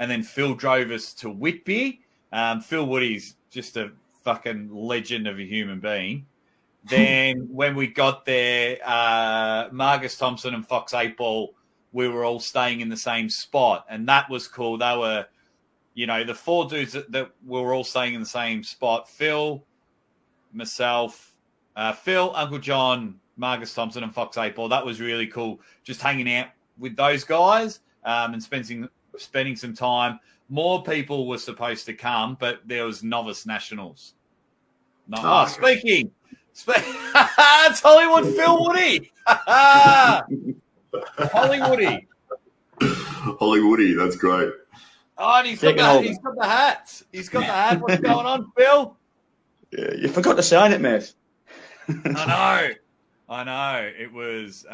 and then Phil drove us to Whitby. Phil Woody's just a fucking legend of a human being. Then when we got there, Marcus Thompson and Fox 8 Ball, we were all staying in the same spot, and that was cool. They were, the 4 dudes that were all staying in the same spot. Phil, myself, Phil, Uncle John, Marcus Thompson, and Fox 8 Ball. That was really cool, just hanging out with those guys and spending some time. More people were supposed to come, but there was novice nationals. Speaking. It's Hollywood Phil Woody. Hollywoody, that's great. Oh, and he's got the hat. He's got the hat. What's going on, Phil? Yeah, you forgot to sign it, mate. I know. It was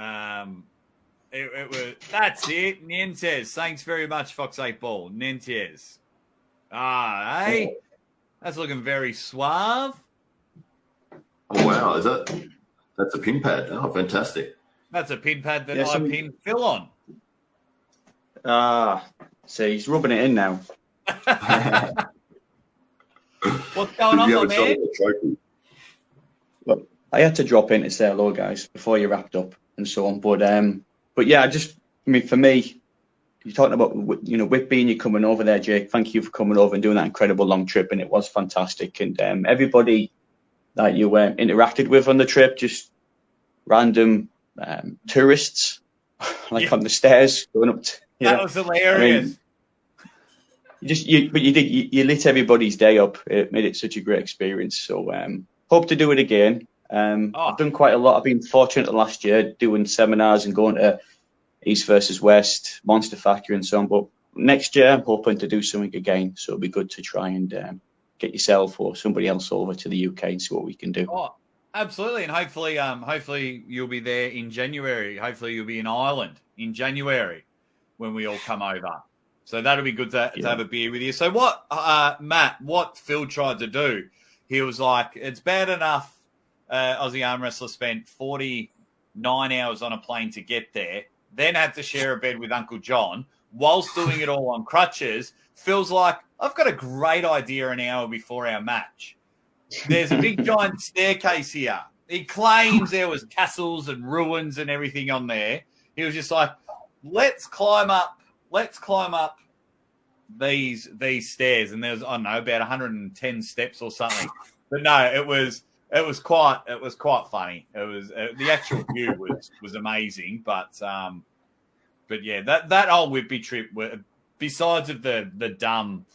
it was that's it. Nentes. Thanks very much, Fox 8 Ball. Nentes. Hey? That's looking very suave. Oh wow, that's a pin pad. Oh, fantastic. That's a pin pad that I pinned Phil on. See, he's rubbing it in now. What's going on, my man? Look, I had to drop in to say hello, guys, before you wrapped up and so on. But yeah, for me, you're talking about, Whitby and you coming over there, Jake. Thank you for coming over and doing that incredible long trip, and it was fantastic. And everybody that you interacted with on the trip, just random tourists, on the stairs going up. That was hilarious. You lit everybody's day up. It made it such a great experience. So hope to do it again. I've done quite a lot. I've been fortunate last year doing seminars and going to East versus West, Monster Factory and so on. But next year I'm hoping to do something again. So it'll be good to try and get yourself or somebody else over to the UK and see what we can do. Oh, absolutely. And hopefully you'll be there in January. Hopefully you'll be in Ireland in January when we all come over. So that'll be good to have a beer with you. So Matt, what Phil tried to do, he was like, it's bad enough Aussie Arm Wrestler spent 49 hours on a plane to get there, then had to share a bed with Uncle John whilst doing it all on crutches. Phil's like, I've got a great idea an hour before our match. There's a big giant staircase here. He claims there was castles and ruins and everything on there. He was just like, let's climb up these stairs. And there's, I don't know, about 110 steps or something. But no, it was quite funny. It was the actual view was amazing. But yeah, that whole Whitby trip, besides of the dumb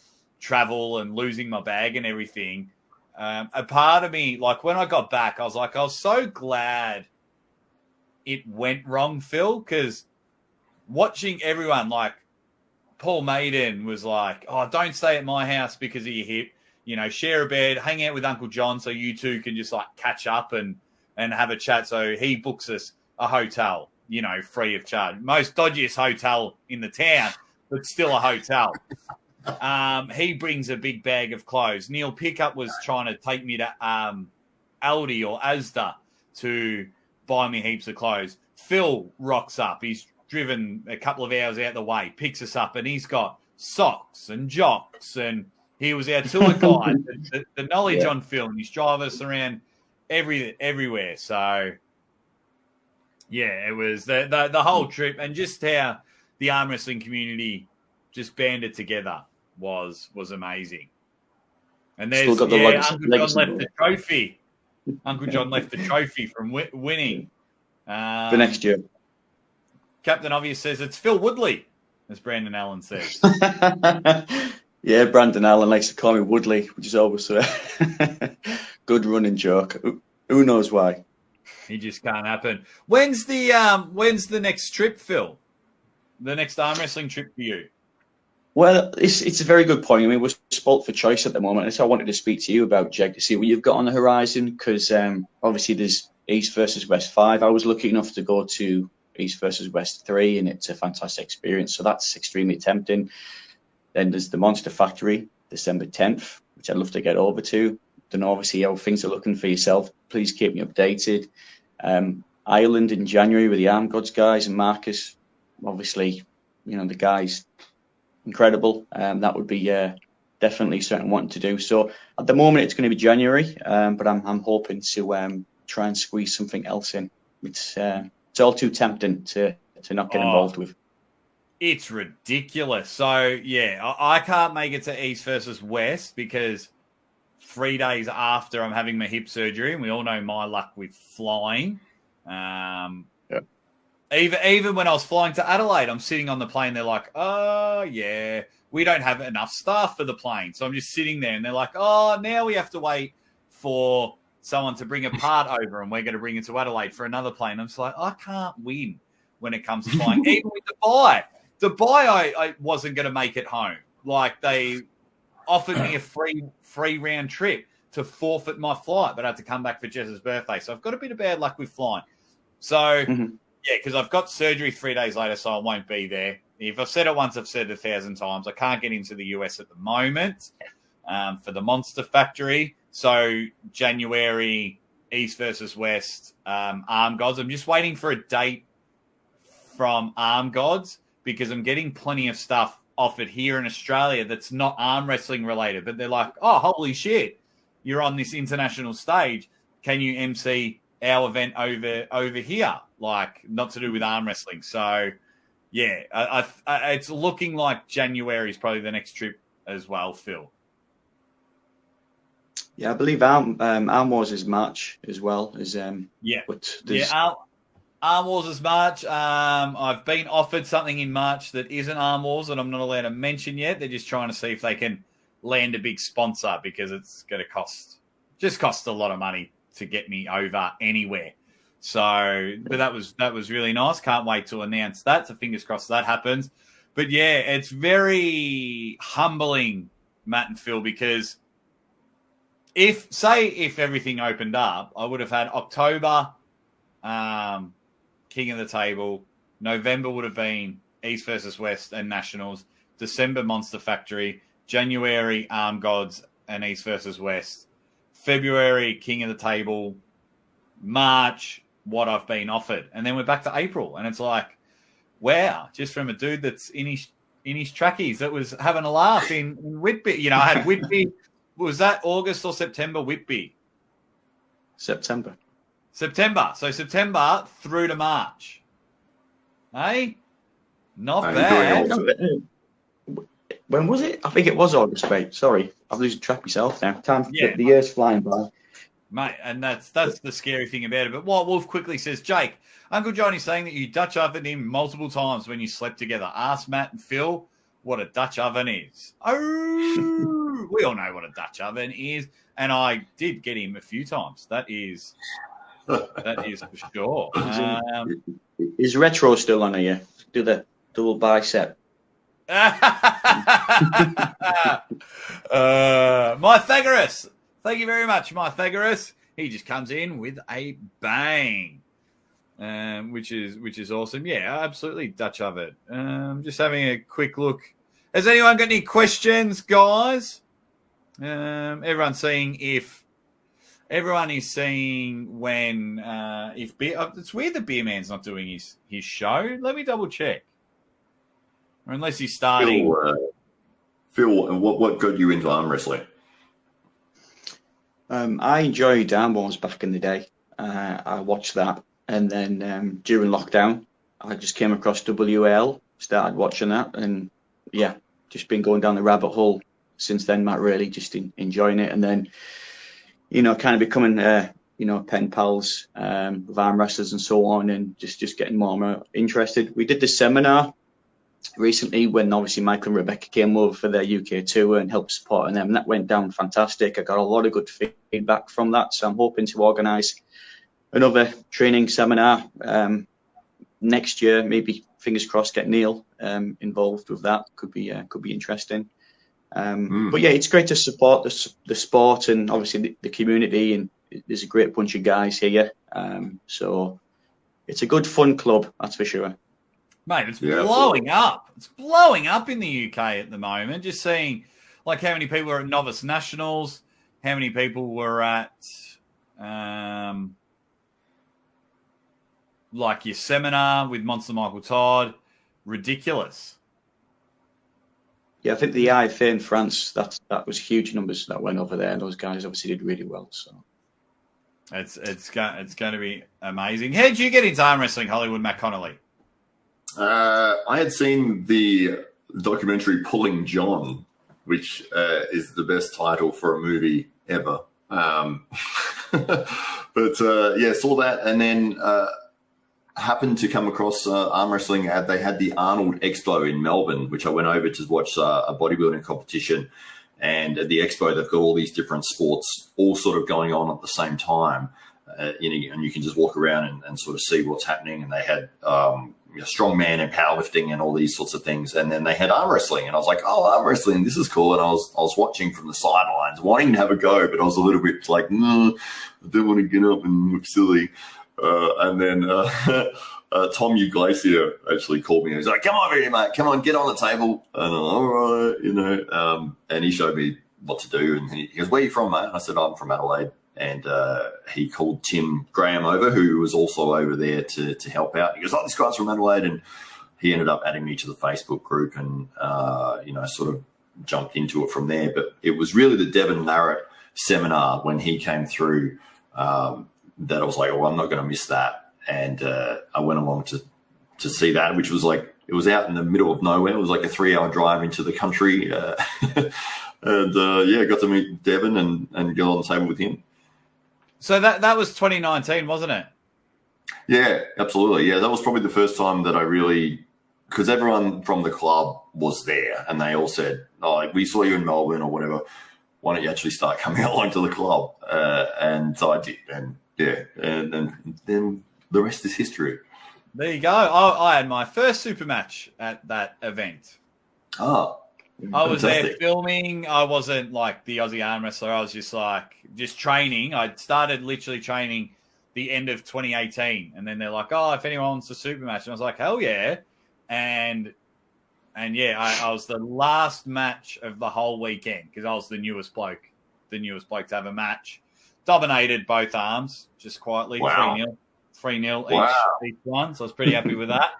travel and losing my bag and everything, a part of me, like when I got back, I was so glad it went wrong, Phil, because watching everyone, like Paul Maiden was like, oh, don't stay at my house because of your hip, share a bed, hang out with Uncle John so you two can just like catch up and have a chat. So he books us a hotel, free of charge. Most dodgiest hotel in the town, but still a hotel. He brings a big bag of clothes. Neil Pickup was trying to take me to Aldi or Asda to buy me heaps of clothes. Phil rocks up. He's driven a couple of hours out the way, picks us up, and he's got socks and jocks, and he was our tour guide. the knowledge on Phil, and he's driving us around everywhere. So, yeah, it was the whole trip, and just how the arm wrestling community just banded together was amazing. And there's Uncle John left the trophy. Uncle John left the trophy from winning. The next year. Captain Obvious says it's Phil Woodley, as Brandon Allen says. Yeah, Brandon Allen likes to call me Woodley, which is always a good running joke. Who knows why? He just can't happen. When's the next trip, Phil? The next arm wrestling trip for you? Well, it's a very good point. I mean, we're spoilt for choice at the moment. And so I wanted to speak to you about, Jake, to see what you've got on the horizon, because obviously there's East versus West 5. I was lucky enough to go to East versus West 3, and it's a fantastic experience. So that's extremely tempting. Then there's the Monster Factory, December 10th, which I'd love to get over to. Then obviously how things are looking for yourself. Please keep me updated. Ireland in January with the Arm Gods guys and Marcus. Obviously, the guys incredible. That would be definitely something I'm wanting to do. So at the moment, it's going to be January, but I'm hoping to try and squeeze something else in. It's all too tempting to not get involved with. It's ridiculous. So yeah, I can't make it to East versus West because 3 days after I'm having my hip surgery, and we all know my luck with flying. Even when I was flying to Adelaide, I'm sitting on the plane. They're like, "Oh yeah, we don't have enough staff for the plane." So I'm just sitting there, and they're like, "Oh, now we have to wait for someone to bring a part over, and we're going to bring it to Adelaide for another plane." I'm just like, I can't win when it comes to flying. Even with Dubai, I wasn't going to make it home. Like they offered me a free round trip to forfeit my flight, but I had to come back for Jess's birthday. So I've got a bit of bad luck with flying. So. Yeah, because I've got surgery 3 days later, so I won't be there. If I've said it once, I've said it 1,000 times. I can't get into the US at the moment for the Monster Factory. So January, East versus West, Arm Gods. I'm just waiting for a date from Arm Gods because I'm getting plenty of stuff offered here in Australia that's not arm wrestling related. But they're like, oh, holy shit, you're on this international stage. Can you MC our event over here? Like, not to do with arm wrestling. So, yeah, it's looking like January is probably the next trip as well, Phil. Yeah, I believe Arm Wars is March as well. Arm Wars is March. I've been offered something in March that isn't Arm Wars that I'm not allowed to mention yet. They're just trying to see if they can land a big sponsor because it's going to cost a lot of money to get me over anywhere. So, but that was really nice. Can't wait to announce that. So fingers crossed that happens. But yeah, it's very humbling, Matt and Phil, because if everything opened up, I would have had October, King of the Table. November would have been East versus West and Nationals. December, Monster Factory. January, Arm Gods and East versus West. February, King of the Table. March, what I've been offered. And then we're back to April. And it's like, wow, just from a dude that's in his trackies that was having a laugh in Whitby. You know, I had Whitby. Was that August or September, Whitby? September. So September through to March. Hey? Not bad. When was it? I think it was August, mate. Sorry. I'm losing track myself now. The year's flying by. Mate, and that's the scary thing about it. But what Wolf quickly says, Jake, Uncle Johnny's saying that you Dutch ovened him multiple times when you slept together. Ask Matt and Phil what a Dutch oven is. Oh, we all know what a Dutch oven is. And I did get him a few times. That is for sure. Is Retro still on here? Do the double bicep. Mythagoras. Thank you very much, Mythagoras. He just comes in with a bang, which is awesome. Yeah, absolutely Dutch oven. Just having a quick look. Has anyone got any questions, guys? Everyone is seeing when if beer. It's weird that Beer Man's not doing his show. Let me double check. Or unless he's starting. Phil, what got you into arm wrestling? I enjoyed Arm Wars back in the day. I watched that, and then during lockdown, I just came across WL, started watching that, and yeah, just been going down the rabbit hole since then, Matt. Really, just enjoying it, and then kind of becoming pen pals with arm wrestlers and so on, and just getting more and more interested. We did the seminar recently when obviously Michael and Rebecca came over for their UK tour and helped supporting them, and that went down fantastic. I got a lot of good feedback from that, so I'm hoping to organise another training seminar next year. Maybe fingers crossed get Neil involved with that. Could be interesting. But yeah, it's great to support the sport and obviously the community, and there's a great bunch of guys here. So it's a good fun club, that's for sure. Mate, it's blowing up. It's blowing up in the UK at the moment. Just seeing like how many people are at Novice Nationals, how many people were at like your seminar with Monster Michael Todd. Ridiculous. Yeah, I think the IFA in France, that was huge numbers that went over there. Those guys obviously did really well. So it's going to be amazing. How did you get into arm wrestling, Hollywood Matt Connelly? I had seen the documentary Pulling John, which is the best title for a movie ever. But saw that, and then happened to come across arm wrestling. They had the Arnold Expo in Melbourne, which I went over to watch a bodybuilding competition. And at the expo, they've got all these different sports all sort of going on at the same time. And you can just walk around and sort of see what's happening. And they had strongman and powerlifting and all these sorts of things. And then they had arm wrestling. And I was like, oh, arm wrestling, this is cool. And I was watching from the sidelines, wanting to have a go, but I was a little bit like, no, I don't want to get up and look silly. And then Tom Uglacia actually called me. He's like, come over here, mate. Come on, get on the table. And I'm like, all right, and he showed me what to do. And he goes, where are you from, mate? I said, I'm from Adelaide. And he called Tim Graham over, who was also over there to help out. He goes, oh, this guy's from Adelaide. And he ended up adding me to the Facebook group and, sort of jumped into it from there. But it was really the Devon Larratt seminar when he came through that I was like, oh, I'm not going to miss that. And I went along to see that, which was like, it was out in the middle of nowhere. It was like a 3-hour drive into the country. And got to meet Devon and go on the table with him. So that was 2019, wasn't it? Yeah, absolutely. Yeah, that was probably the first time that I really, because everyone from the club was there and they all said, oh, we saw you in Melbourne or whatever. Why don't you actually start coming along to the club? And so I did. And yeah, and then the rest is history. There you go. I had my first super match at that event. Oh, I was there filming. I wasn't like the Aussie arm wrestler. I was just training. I started literally training the end of 2018. And then they're like, oh, if anyone wants a super match. And I was like, hell yeah. And yeah, I was the last match of the whole weekend because I was the newest bloke to have a match. Dominated both arms just quietly. Wow. 3-0 each one. So I was pretty happy with that.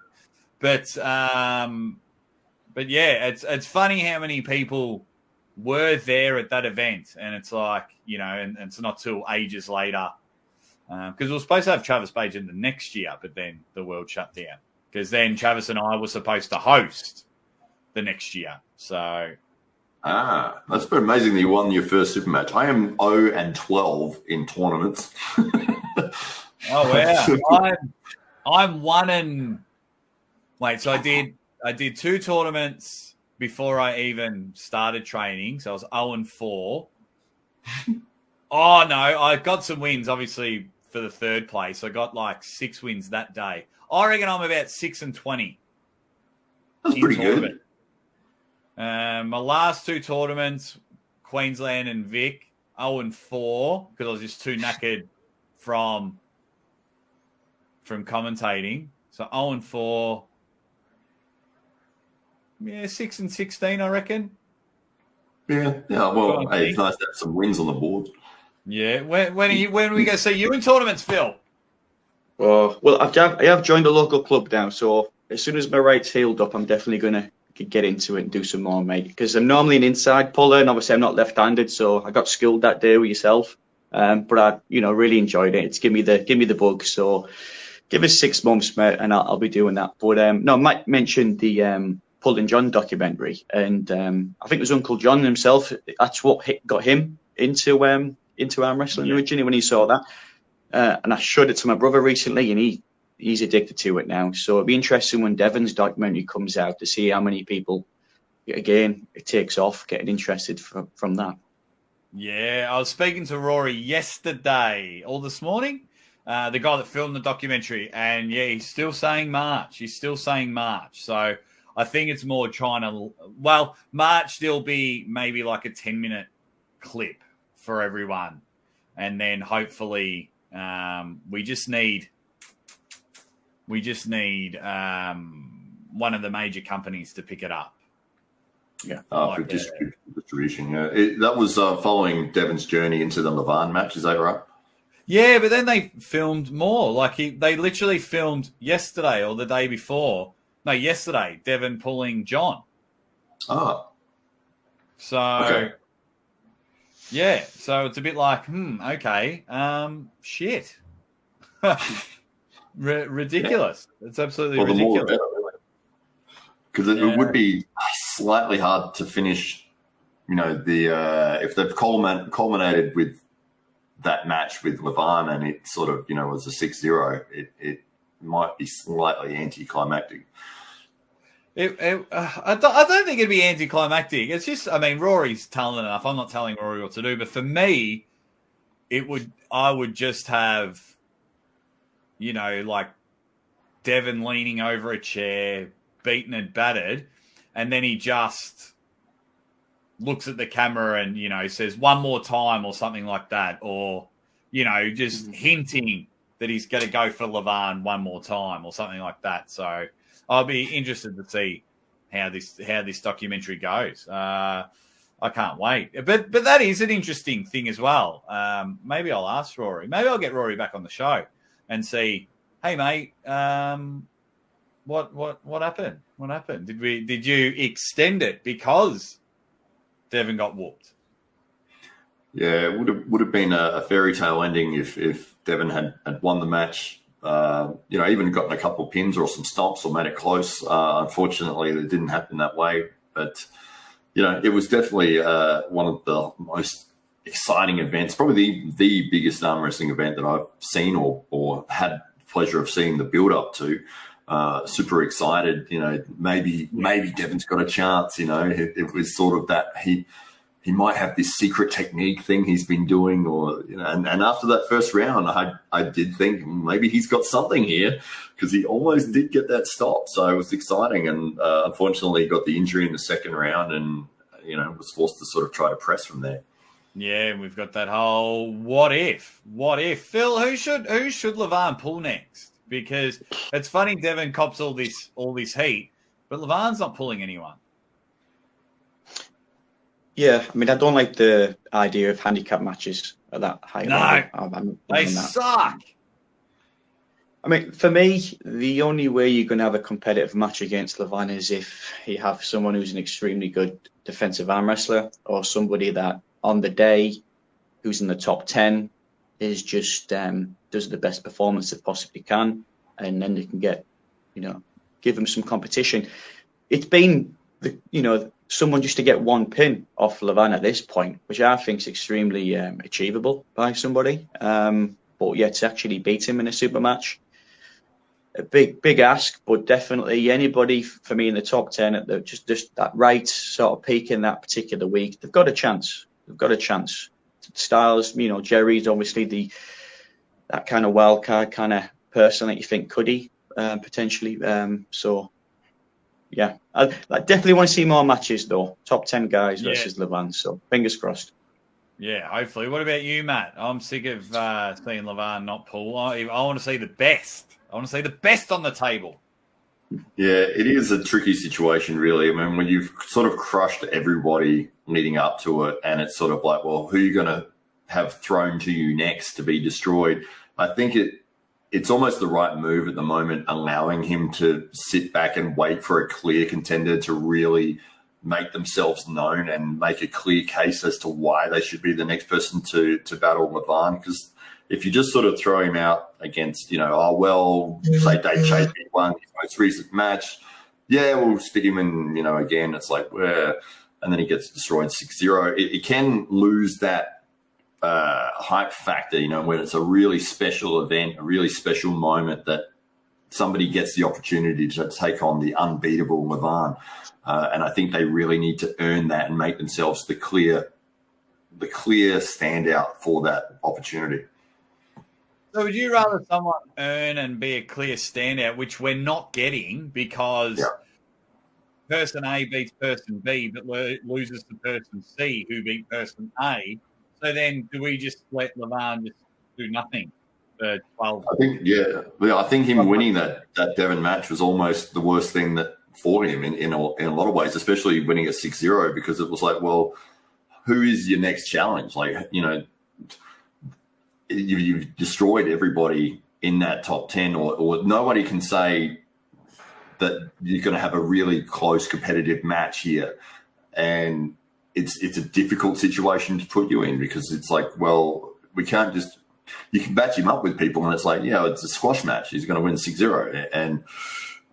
But yeah, it's funny how many people were there at that event. And it's like, and it's not till ages later. Because we were supposed to have Travis Page in the next year, but then the world shut down. Because then Travis and I were supposed to host the next year. So that's pretty amazing that you won your first super match. I am 0-12 in tournaments. Oh wow! I'm 1 and wait. So I did 2 tournaments before I even started training. So I was 0-4. Oh no, I got some wins obviously for the third place. I got like 6 wins that day. I reckon I'm about 6-20. That's pretty good. My last 2 tournaments, Queensland and Vic, 0-4 because I was just too knackered from commentating. So 0-4. Yeah, 6-16, I reckon. Yeah. Well, hey, it's nice to have some wins on the board. Yeah. When are we going to see you in tournaments, Phil? Well, I have joined a local club now, so as soon as my right's healed up, I'm definitely going to get into it and do some more, mate. Because I'm normally an inside puller, and obviously I'm not left-handed, so I got skilled that day with yourself. But I, really enjoyed it. It's give me the bug. So give us 6 months, mate, and I'll be doing that. But no, Mike mentioned the Pulling John documentary, and I think it was Uncle John himself. That's what got him into arm wrestling originally when he saw that. And I showed it to my brother recently, and he's addicted to it now. So it'll be interesting when Devon's documentary comes out to see how many people, again, it takes off, getting interested from that. Yeah, I was speaking to Rory yesterday, or this morning, the guy that filmed the documentary, and yeah, he's still saying March. So I think it's more March, there'll be maybe like a 10-minute clip for everyone. And then hopefully we just need one of the major companies to pick it up. Yeah, for distribution. Yeah, that was following Devon's journey into the Levan match. Is that right? Yeah, but then they filmed more. Like they literally filmed yesterday or the day before. No, yesterday. Devon pulling John. Oh, So, Okay. yeah, so it's a bit like, okay, shit. Ridiculous. Yeah. It's absolutely Well, the more the ridiculous. better, really. Because it would be slightly hard to finish, if they've culminated with that match with Levan and it sort of, was a 6-0, it might be slightly anticlimactic. I don't think it'd be anticlimactic. It's just, I mean, Rory's talented enough. I'm not telling Rory what to do, but for me, I would just have, like Devon leaning over a chair, beaten and battered, and then he just looks at the camera and, says one more time or something like that, or, just hinting that he's going to go for Levan one more time or something like that. So I'll be interested to see how this documentary goes. I can't wait. But that is an interesting thing as well. Maybe I'll ask Rory. Maybe I'll get Rory back on the show and see, hey mate, what happened? What happened? Did you extend it because Devon got whooped? Yeah, it would have been a fairy tale ending if Devon had won the match. Even gotten a couple of pins or some stomps or made it close. Unfortunately, it didn't happen that way. But, it was definitely one of the most exciting events, probably the biggest arm wrestling event that I've seen or had the pleasure of seeing the build up to. Super excited, maybe Devon's got a chance, it was sort of that he might have this secret technique thing he's been doing, or and after that first round, I did think maybe he's got something here because he almost did get that stop. So it was exciting, and unfortunately, he got the injury in the second round, and was forced to sort of try to press from there. Yeah, and we've got that whole what if Phil, who should Levan pull next? Because it's funny, Devon cops all this heat, but Levan's not pulling anyone. Yeah, I mean, I don't like the idea of handicap matches at that high level. They suck. I mean, for me, the only way you're going to have a competitive match against Levan is if you have someone who's an extremely good defensive arm wrestler, or somebody that on the day who's in the top 10 is just does the best performance they possibly can, and then they can get, give them some competition. It's been someone just to get one pin off Levan at this point, which I think is extremely achievable by somebody. But yeah, to actually beat him in a super match, a big ask, but definitely anybody for me in the top 10 at the just that right sort of peak in that particular week, they've got a chance. Styles, Jerry's obviously that kind of wild card kind of person that you think could he potentially. So. Yeah, I definitely want to see more matches, though. Top 10 guys versus Levan, so fingers crossed. Yeah, hopefully. What about you, Matt? I'm sick of seeing Levan not pull. I want to see the best. I want to see the best on the table. Yeah, it is a tricky situation, really. I mean, when you've sort of crushed everybody leading up to it, and it's sort of like, well, who are you going to have thrown to you next to be destroyed? I think it's almost the right move at the moment, allowing him to sit back and wait for a clear contender to really make themselves known and make a clear case as to why they should be the next person to battle Levan. Because if you just sort of throw him out against, say Dave Chase won his most recent match, yeah, we'll stick him in, again, it's like, and then he gets destroyed 6-0. It can lose that hype factor, when it's a really special event, a really special moment that somebody gets the opportunity to take on the unbeatable Levan. And I think they really need to earn that and make themselves the clear standout for that opportunity. So would you rather someone earn and be a clear standout, which we're not getting because person A beats person B, but loses to person C who beat person A? So then, do we just let Levan just do nothing for 12? I think him winning that Devon match was almost the worst thing that for him in a lot of ways, especially winning at 6-0, because it was like, well, who is your next challenge? Like, you've destroyed everybody in that top 10, or nobody can say that you're going to have a really close competitive match here. And it's a difficult situation to put you in, because it's like, well, we can't just, you can batch him up with people and it's like, yeah, it's a squash match. He's going to win 6-0. And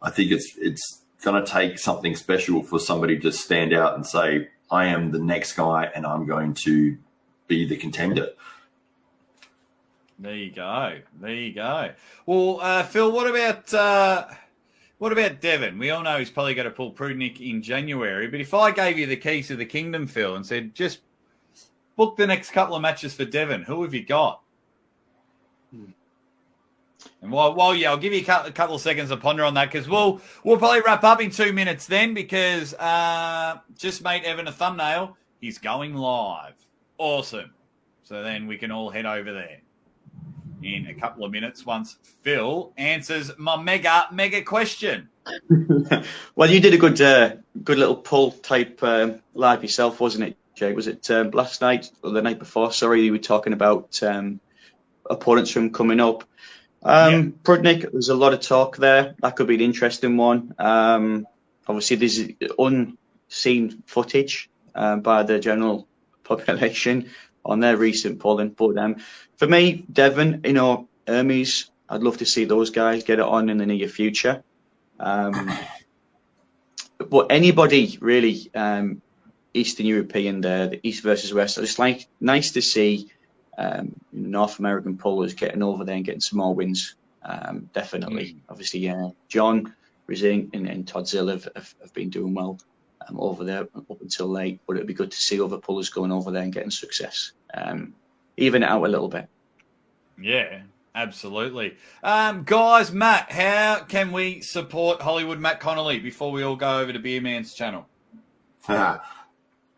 I think it's going to take something special for somebody to stand out and say, I am the next guy and I'm going to be the contender. There you go. There you go. Well, Phil, what about Devon? We all know he's probably going to pull Prudnick in January, but if I gave you the keys to the kingdom, Phil, and said, just book the next couple of matches for Devon, who have you got? And while I'll give you a couple of seconds to ponder on that, because we'll probably wrap up in 2 minutes then, because just made Evan a thumbnail. He's going live. Awesome. So then we can all head over there in a couple of minutes once Phil answers my mega question. Well, you did a good little pull type live yourself, wasn't it, Jay? Was it last night or the night before? Sorry, you were talking about opponents from coming up. Prudnick, there's a lot of talk there. That could be an interesting one. Obviously, there's unseen footage by the general population on their recent polling. But for me, Devon, Hermes, I'd love to see those guys get it on in the near future. But anybody really, Eastern European there, the East versus West, it's like nice to see North American pullers getting over there and getting some more wins. Definitely. Obviously, John Rizing and Todd Zill have been doing well over there up until late, but it'd be good to see other pullers going over there and getting success. Even it out a little bit. Yeah, absolutely. Guys, Matt, how can we support Hollywood Matt Connelly before we all go over to Beer Man's channel?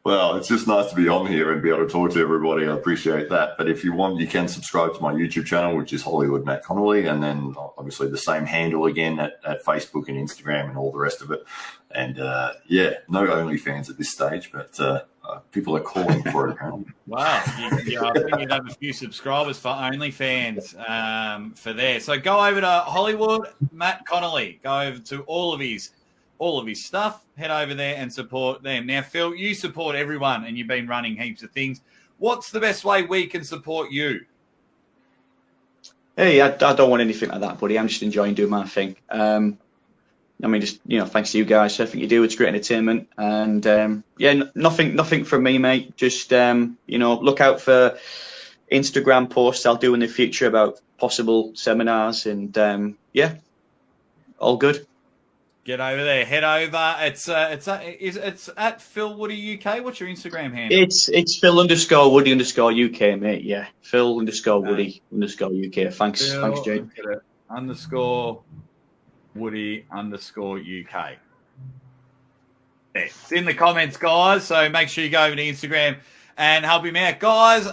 Well, it's just nice to be on here and be able to talk to everybody. I appreciate that. But if you want, you can subscribe to my YouTube channel, which is Hollywood Matt Connelly, and then obviously the same handle again at Facebook and Instagram and all the rest of it. And no OnlyFans at this stage, but people are calling for it apparently. Wow, I think you'd have a few subscribers for OnlyFans for there. So go over to Hollywood Matt Connelly. Go over to all of his stuff. Head over there and support them. Now, Phil, you support everyone and you've been running heaps of things. What's the best way we can support you? Hey, I don't want anything like that, buddy. I'm just enjoying doing my thing. Just, thanks to you guys for everything you do. It's great entertainment. And, nothing from me, mate. Just, look out for Instagram posts I'll do in the future about possible seminars. And, all good. Get over there. Head over. It's at Phil Woody UK. What's your Instagram handle? It's Phil_Woody_UK, mate. Yeah, Phil_Woody_UK. Thanks, Jay. _Woody_UK. It's in the comments, guys. So make sure you go over to Instagram and help him out, guys.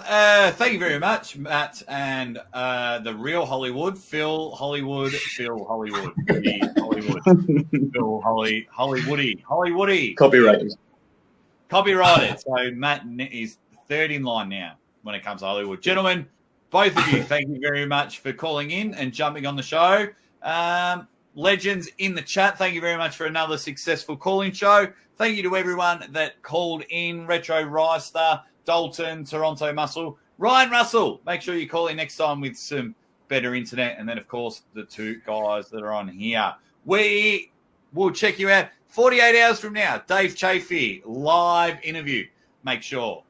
Thank you very much, Matt, and the real Hollywood, Phil Hollywood, Phil Hollywood, Hollywood, Phil Hollywoody. Copyrighted. So Matt is third in line now when it comes to Hollywood. Gentlemen, both of you, thank you very much for calling in and jumping on the show. Legends in the chat, thank you very much for another successful calling show. Thank you to everyone that called in. Retro Ryster, Dalton, Toronto Muscle, Ryan Russell. Make sure you call in next time with some better internet. And then, of course, the two guys that are on here. We will check you out 48 hours from now. Dave Chafee, live interview. Make sure